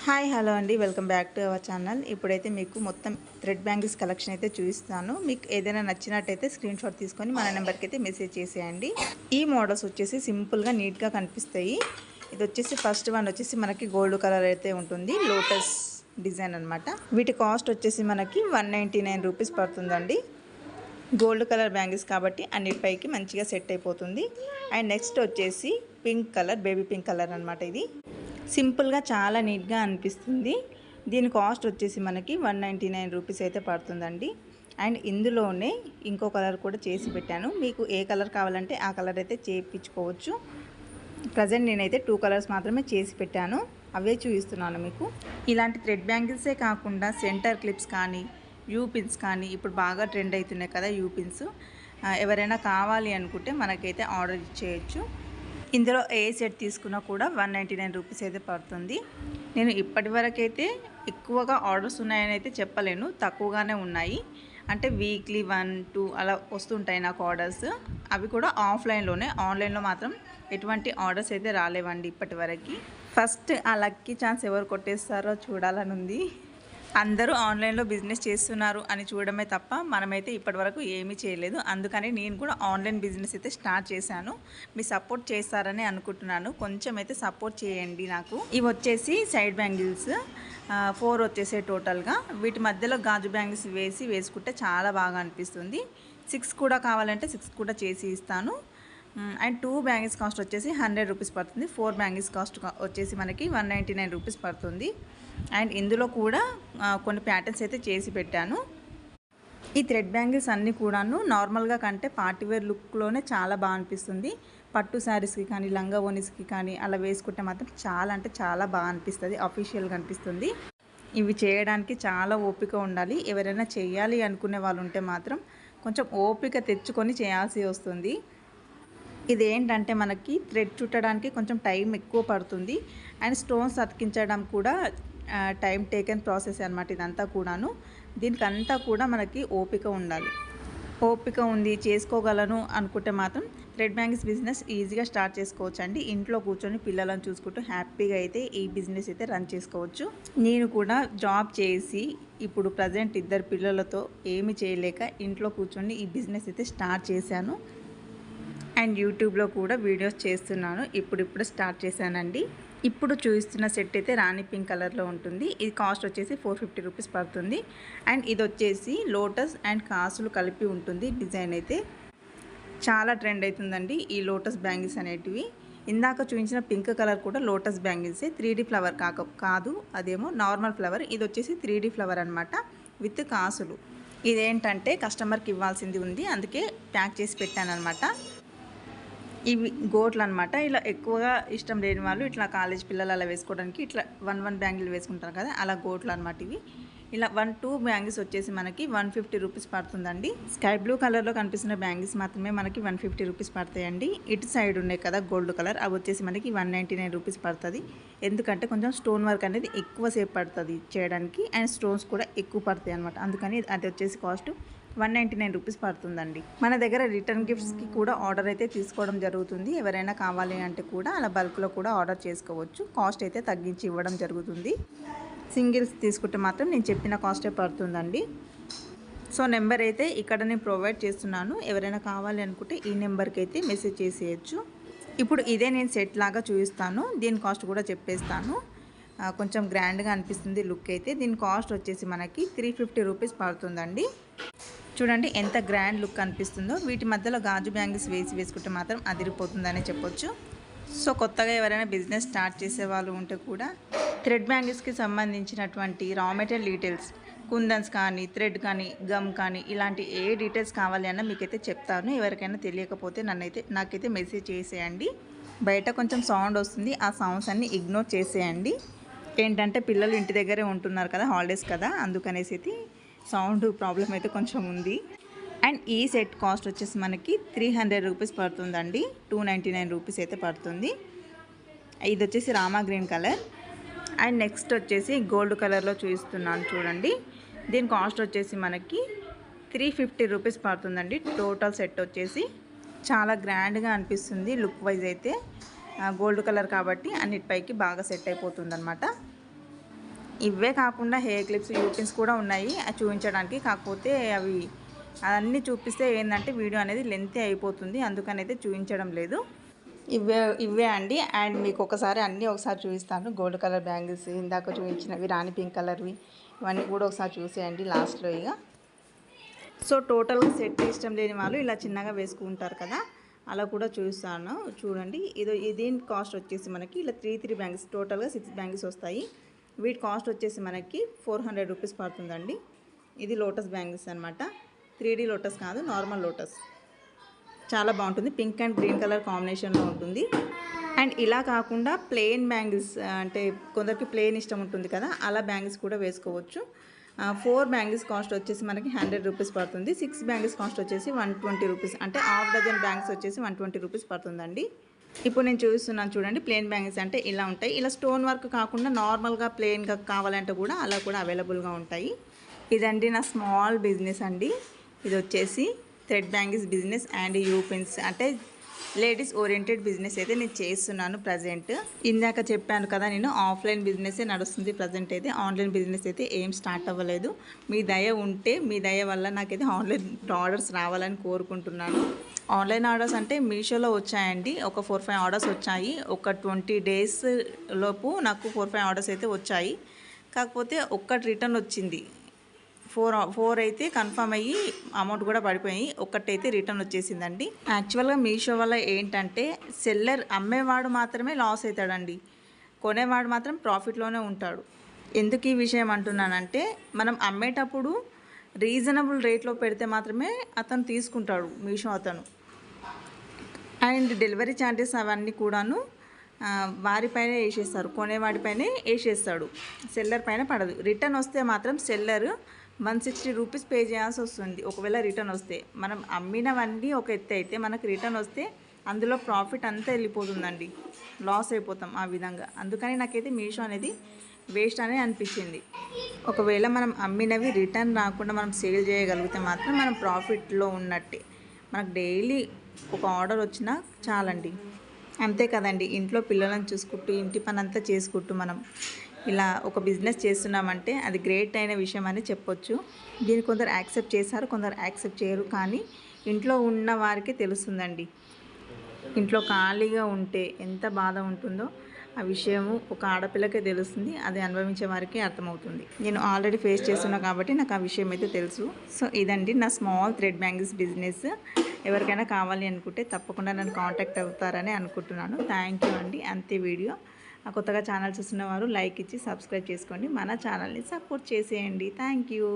Hi hello అండి, welcome back to our channel. ఇప్పుడైతే మీకు మొత్తం థ్రెడ్ బ్యాంగిల్స్ కలెక్షన్ అయితే చూపిస్తాను. మీకు ఏదైనా నచ్చినట్టయితే స్క్రీన్ షాట్ తీసుకొని మన నెంబర్కి అయితే మెసేజ్ చేసేయండి. ఈ మోడల్స్ వచ్చేసి సింపుల్గా నీట్గా కనిపిస్తాయి. ఇది వచ్చేసి ఫస్ట్ వన్ వచ్చేసి మనకి గోల్డ్ కలర్ అయితే ఉంటుంది, లోటస్ డిజైన్ అనమాట. వీటి కాస్ట్ వచ్చేసి మనకి 199 రూపీస్ పడుతుందండి. గోల్డ్ కలర్ బ్యాంగిల్స్ కాబట్టి అన్నిటిపైకి మంచిగా సెట్ అయిపోతుంది. అండ్ నెక్స్ట్ వచ్చేసి pink colour, baby pink colour అనమాట. ఇది సింపుల్గా చాలా నీట్గా అనిపిస్తుంది. దీని కాస్ట్ వచ్చేసి మనకి 199 రూపీస్ అయితే పడుతుందండి. అండ్ ఇందులోనే ఇంకో కలర్ కూడా చేసి పెట్టాను. మీకు ఏ కలర్ కావాలంటే ఆ కలర్ అయితే చేయించుకోవచ్చు. ప్రజెంట్ నేనైతే 2 కలర్స్ మాత్రమే చేసి పెట్టాను, అవే చూపిస్తున్నాను మీకు. ఇలాంటి థ్రెడ్ బ్యాంగిల్సే కాకుండా సెంటర్ క్లిప్స్ కానీ, యూ పిన్స్ కానీ ఇప్పుడు బాగా ట్రెండ్ అవుతున్నాయి కదా యూ పిన్స్. ఎవరైనా కావాలి అనుకుంటే మనకైతే ఆర్డర్ ఇచ్చేయచ్చు. ఇందులో ఏ సెట్ తీసుకున్నా కూడా 199 రూపీస్ అయితే పడుతుంది. నేను ఇప్పటి వరకైతే ఎక్కువగా ఆర్డర్స్ ఉన్నాయని అయితే చెప్పలేను, తక్కువగానే ఉన్నాయి. అంటే వీక్లీ 1-2 అలా వస్తుంటాయి నాకు ఆర్డర్స్. అవి కూడా ఆఫ్లైన్లోనే, ఆన్లైన్లో మాత్రం ఎటువంటి ఆర్డర్స్ అయితే రాలేవండి ఇప్పటి వరకు. ఫస్ట్ ఆ లక్కీ ఛాన్స్ ఎవరు కొట్టేస్తారో చూడాలని ఉంది. అందరూ ఆన్లైన్లో బిజినెస్ చేస్తున్నారు అని చూడడమే తప్ప మనమైతే ఇప్పటివరకు ఏమీ చేయలేదు. అందుకని నేను కూడా ఆన్లైన్ బిజినెస్ అయితే స్టార్ట్ చేశాను. మీ సపోర్ట్ చేస్తారని అనుకుంటున్నాను. కొంచెం అయితే సపోర్ట్ చేయండి నాకు. ఇవి వచ్చేసి సైడ్ బ్యాంగిల్స్ 4 వచ్చేసే టోటల్గా. వీటి మధ్యలో గాజు బ్యాంగిల్స్ వేసుకుంటే చాలా బాగా అనిపిస్తుంది. 6 కూడా కావాలంటే 6 కూడా చేసి ఇస్తాను. అండ్ 2 బ్యాంగిల్స్ కాస్ట్ వచ్చేసి 100 రూపీస్ పడుతుంది. 4 బ్యాంగిల్స్ కాస్ట్ వచ్చేసి మనకి 199 రూపీస్ పడుతుంది. అండ్ ఇందులో కూడా కొన్ని ప్యాటర్న్స్ అయితే చేసి పెట్టాను. ఈ థ్రెడ్ బ్యాంగిల్స్ అన్నీ కూడాను నార్మల్గా కంటే పార్టీవేర్ లుక్లోనే చాలా బాగా అనిపిస్తుంది. పట్టు శారీస్కి కానీ, లంగా ఓనీస్కి కానీ అలా వేసుకుంటే మాత్రం చాలా అంటే చాలా బాగా అనిపిస్తుంది, అఫీషియల్గా అనిపిస్తుంది. ఇవి చేయడానికి చాలా ఓపిక ఉండాలి. ఎవరైనా చేయాలి అనుకునే వాళ్ళు ఉంటే మాత్రం కొంచెం ఓపిక తెచ్చుకొని చేయాల్సి వస్తుంది. ఇదేంటంటే మనకి థ్రెడ్ చుట్టడానికి కొంచెం టైం ఎక్కువ పడుతుంది. అండ్ స్టోన్స్ అతికించడం కూడా టైం టేకెన్ ప్రాసెస్ అనమాట ఇదంతా కూడాను. దీనికంతా కూడా మనకి ఓపిక ఉండాలి. ఓపిక ఉంది, చేసుకోగలను అనుకుంటే మాత్రం థ్రెడ్ బ్యాంగిల్స్ బిజినెస్ ఈజీగా స్టార్ట్ చేసుకోవచ్చు అండి. ఇంట్లో కూర్చొని పిల్లలను చూసుకుంటూ హ్యాపీగా అయితే ఈ బిజినెస్ అయితే రన్ చేసుకోవచ్చు. నేను కూడా జాబ్ చేసి ఇప్పుడు ప్రజెంట్ 2 పిల్లలతో ఏమి చేయలేక ఇంట్లో కూర్చొని ఈ బిజినెస్ అయితే స్టార్ట్ చేశాను. అండ్ యూట్యూబ్లో కూడా వీడియోస్ చేస్తున్నాను. ఇప్పుడు స్టార్ట్ చేశానండి. ఇప్పుడు చూపిస్తున్న సెట్ అయితే రాణి పింక్ కలర్లో ఉంటుంది. ఇది కాస్ట్ వచ్చేసి 450 రూపీస్ పడుతుంది. అండ్ ఇది వచ్చేసి లోటస్ అండ్ కాసులు కలిపి ఉంటుంది. డిజైన్ అయితే చాలా ట్రెండ్ అవుతుందండి ఈ లోటస్ బ్యాంగిల్స్ అనేటివి. ఇందాక చూపించిన పింక్ కలర్ కూడా లోటస్ బ్యాంగిల్సే, 3D ఫ్లవర్ కాదు, అదేమో నార్మల్ ఫ్లవర్. ఇది వచ్చేసి 3D ఫ్లవర్ అనమాట విత్ కాసులు. ఇదేంటంటే కస్టమర్కి ఇవ్వాల్సింది ఉంది, అందుకే ప్యాక్ చేసి పెట్టాను అనమాట. ఇవి గోట్లు అనమాట. ఇలా ఎక్కువగా ఇష్టం లేని వాళ్ళు ఇట్లా కాలేజ్ పిల్లలు అలా వేసుకోవడానికి ఇట్లా 1 బ్యాంగిల్ వేసుకుంటారు కదా, అలా గోట్లు అనమాట ఇవి. ఇలా 1-2 బ్యాంగిల్స్ వచ్చేసి మనకి 150 రూపీస్ పడుతుందండి. స్కై బ్లూ కలర్లో కనిపిస్తున్న బ్యాంగిల్స్ మాత్రమే మనకి 150 రూపీస్ పడతాయండి. ఇటు సైడ్ ఉన్నాయి కదా గోల్డ్ కలర్, అవి వచ్చేసి మనకి 199 రూపీస్ పడుతుంది. ఎందుకంటే కొంచెం స్టోన్ వర్క్ అనేది ఎక్కువసేపు పడుతుంది చేయడానికి, అండ్ స్టోన్స్ కూడా ఎక్కువ పడతాయి అనమాట. అందుకని అది వచ్చేసి కాస్ట్ 199 రూపీస్ పడుతుందండి. మన దగ్గర రిటర్న్ గిఫ్ట్స్కి కూడా ఆర్డర్ అయితే తీసుకోవడం జరుగుతుంది. ఎవరైనా కావాలి అంటే కూడా అలా బల్క్లో కూడా ఆర్డర్ చేసుకోవచ్చు. కాస్ట్ అయితే తగ్గించి ఇవ్వడం జరుగుతుంది. సింగిల్స్ తీసుకుంటే మాత్రం నేను చెప్పిన కాస్టే పడుతుందండి. సో నెంబర్ అయితే ఇక్కడ నేను ప్రొవైడ్ చేస్తున్నాను. ఎవరైనా కావాలి అనుకుంటే ఈ నెంబర్కి అయితే మెసేజ్ చేసేయచ్చు. ఇప్పుడు ఇదే నేను సెట్ లాగా చూపిస్తాను, దీని కాస్ట్ కూడా చెప్పేస్తాను. కొంచెం గ్రాండ్గా అనిపిస్తుంది లుక్ అయితే. దీని కాస్ట్ వచ్చేసి మనకి 350 రూపీస్ పడుతుందండి. చూడండి ఎంత గ్రాండ్ లుక్ అనిపిస్తుందో. వీటి మధ్యలో గాజు బ్యాంగిల్స్ వేసుకుంటే మాత్రం అదిరిపోతుందనే చెప్పొచ్చు. సో కొత్తగా ఎవరైనా బిజినెస్ స్టార్ట్ చేసే వాళ్ళు ఉంటే కూడా థ్రెడ్ బ్యాంగిల్స్కి సంబంధించినటువంటి రా మెటీరియల్ డీటెయిల్స్, కుందన్స్ కానీ, థ్రెడ్ కానీ, గమ్ కానీ, ఇలాంటి ఏ డీటెయిల్స్ కావాలి అన్న మీకైతే చెప్తాను. ఎవరికైనా తెలియకపోతే నాకైతే మెసేజ్ చేసేయండి. బయట కొంచెం సౌండ్ వస్తుంది, ఆ సౌండ్స్ అన్నీ ఇగ్నోర్ చేసేయండి. ఏంటంటే పిల్లలు ఇంటి దగ్గరే ఉంటున్నారు కదా, హాలిడేస్ కదా, అందుకనేసి అయితే సౌండ్ ప్రాబ్లం అయితే కొంచెం ఉంది. అండ్ ఈ సెట్ కాస్ట్ వచ్చేసి మనకి 300 రూపీస్ పడుతుందండి. 299 రూపీస్ అయితే పడుతుంది. ఇది వచ్చేసి Rama green colour. And next వచ్చేసి గోల్డ్ కలర్లో చూపిస్తున్నాను చూడండి. దీని కాస్ట్ వచ్చేసి మనకి 350 రూపీస్ పడుతుందండి. టోటల్ సెట్ వచ్చేసి చాలా గ్రాండ్గా అనిపిస్తుంది లుక్ వైజ్ అయితే. గోల్డ్ కలర్ కాబట్టి అన్నిటిపైకి బాగా సెట్ అయిపోతుంది అనమాట. ఇవే కాకుండా హెయిర్ క్లిప్స్, యూపిన్స్ కూడా ఉన్నాయి అది చూపించడానికి. కాకపోతే అవి అన్నీ చూపిస్తే ఏంటంటే వీడియో అనేది లెంతీ అయిపోతుంది, అందుకని అయితే చూపించడం లేదు. ఇవే అండి. అండ్ మీకు ఒకసారి అన్నీ ఒకసారి చూపిస్తాను. గోల్డ్ కలర్ బ్యాంగిల్స్, ఇందాక చూపించినవి రాణి పింక్ కలర్వి, ఇవన్నీ కూడా ఒకసారి చూసేయండి లాస్ట్లో ఇక. సో టోటల్గా సెట్ ఇష్టం లేని వాళ్ళు ఇలా చిన్నగా వేసుకుంటారు కదా, అలా కూడా చూస్తాను. చూడండి, దీని కాస్ట్ వచ్చేసి మనకి ఇలా 3 బ్యాంగిల్స్, టోటల్గా 6 బ్యాంగిల్స్ వస్తాయి. వీటి కాస్ట్ వచ్చేసి మనకి 400 రూపీస్ పడుతుందండి. ఇది లోటస్ బ్యాంగిల్స్ అనమాట. 3D లోటస్ కాదు, నార్మల్ లోటస్. చాలా బాగుంటుంది, పింక్ అండ్ గ్రీన్ కలర్ కాంబినేషన్లో ఉంటుంది. అండ్ ఇలా కాకుండా ప్లెయిన్ బ్యాంగిల్స్, అంటే కొందరికి ప్లెయిన్ ఇష్టం ఉంటుంది కదా, అలా బ్యాంగిల్స్ కూడా వేసుకోవచ్చు. 4 బ్యాంగిల్స్ కాస్ట్ వచ్చేసి మనకి 100 రూపీస్ పడుతుంది. 6 బ్యాంగిల్స్ కాస్ట్ వచ్చేసి 120 రూపీస్, అంటే హాఫ్ డజన్ బ్యాంగిల్స్ వచ్చేసి 120 రూపీస్ పడుతుందండి. ఇప్పుడు నేను చూస్తున్నాను చూడండి, ప్లెయిన్ బ్యాంగిల్స్ అంటే ఇలా ఉంటాయి. ఇలా స్టోన్ వర్క్ కాకుండా నార్మల్గా ప్లెయిన్గా కావాలంటే కూడా అలా కూడా అవైలబుల్గా ఉంటాయి. ఇదండి నా స్మాల్ బిజినెస్ అండి. ఇది వచ్చేసి thread bangles business and U pins, అంటే లేడీస్ ఓరియంటెడ్ బిజినెస్ అయితే నేను చేస్తున్నాను ప్రజెంట్. ఇందాక చెప్పాను కదా, నేను ఆఫ్లైన్ బిజినెసే నడుస్తుంది ప్రజెంట్. అయితే ఆన్లైన్ బిజినెస్ అయితే ఏం స్టార్ట్ అవ్వలేదు. మీ దయ ఉంటే, మీ దయ వల్ల నాకైతే ఆన్లైన్ ఆర్డర్స్ రావాలని కోరుకుంటున్నాను. ఆన్లైన్ ఆర్డర్స్ అంటే మీషోలో వచ్చాయండి, ఒక 4-5 ఆర్డర్స్ వచ్చాయి. ఒక 20 డేస్ లోపు నాకు 4-5 ఆర్డర్స్ అయితే వచ్చాయి. కాకపోతే ఒక్కటి రిటర్న్ వచ్చింది. 4 అయితే కన్ఫర్మ్ అయ్యి అమౌంట్ కూడా పడిపోయి, ఒక్కటైతే రిటర్న్ వచ్చేసిందండి. యాక్చువల్గా మీషో వల్ల ఏంటంటే సెల్లర్ అమ్మేవాడు మాత్రమే లాస్ అవుతాడండి, కొనేవాడు మాత్రం ప్రాఫిట్లోనే ఉంటాడు. ఎందుకు ఈ విషయం అంటున్నానంటే, మనం అమ్మేటప్పుడు రీజనబుల్ రేట్లో పెడితే మాత్రమే అతను తీసుకుంటాడు మీషో అతను. అండ్ డెలివరీ ఛార్జెస్ అవన్నీ కూడాను వారిపైనే వేసేస్తారు, కొనేవాడిపైనే వేసేస్తాడు, సెల్లర్ పైన పడదు. రిటర్న్ వస్తే మాత్రం సెల్లర్ 160 రూపీస్ పే చేయాల్సి వస్తుంది. ఒకవేళ రిటర్న్ వస్తే, మనం అమ్మినవన్నీ ఒక ఎత్తు అయితే మనకు రిటర్న్ వస్తే అందులో ప్రాఫిట్ అంతా వెళ్ళిపోతుందండి, లాస్ అయిపోతాం ఆ విధంగా. అందుకని నాకైతే మీషో అనేది వేస్ట్ అనే అనిపించింది. ఒకవేళ మనం అమ్మినవి రిటర్న్ రాకుండా మనం సేల్ చేయగలిగితే మాత్రం మనం ప్రాఫిట్లో ఉన్నట్టే. మనకు డైలీ ఒక ఆర్డర్ వచ్చినా చాలండి. అంతే కదండి, ఇంట్లో పిల్లలను చూసుకుంటూ ఇంటి పని అంతా చేసుకుంటూ మనం ఇలా ఒక బిజినెస్ చేస్తున్నామంటే అది గ్రేట్ అయిన విషయం అని చెప్పొచ్చు. దీన్ని కొందరు యాక్సెప్ట్ చేశారు, కొందరు యాక్సెప్ట్ చేయరు. కానీ ఇంట్లో ఉన్న వారికి తెలుస్తుందండి, ఇంట్లో ఖాళీగా ఉంటే ఎంత బాధ ఉంటుందో ఆ విషయము ఒక ఆడపిల్లకే తెలుస్తుంది, అది అనుభవించే వారికి అర్థమవుతుంది. నేను ఆల్రెడీ ఫేస్ చేస్తున్నా కాబట్టి నాకు ఆ విషయం అయితే తెలుసు. సో ఇదండి నా స్మాల్ థ్రెడ్ బ్యాంగిల్స్ బిజినెస్. ఎవరికైనా కావాలి అనుకుంటే తప్పకుండా నన్ను కాంటాక్ట్ అవుతారని అనుకుంటున్నాను. థ్యాంక్ యూ అండి. అంతే వీడియో. కొత్తగా ఛానల్ చూస్తున్న వారు లైక్ ఇచ్చి సబ్స్క్రైబ్ చేసుకోండి, మన ఛానల్ని సపోర్ట్ చేసేయండి. Thank you.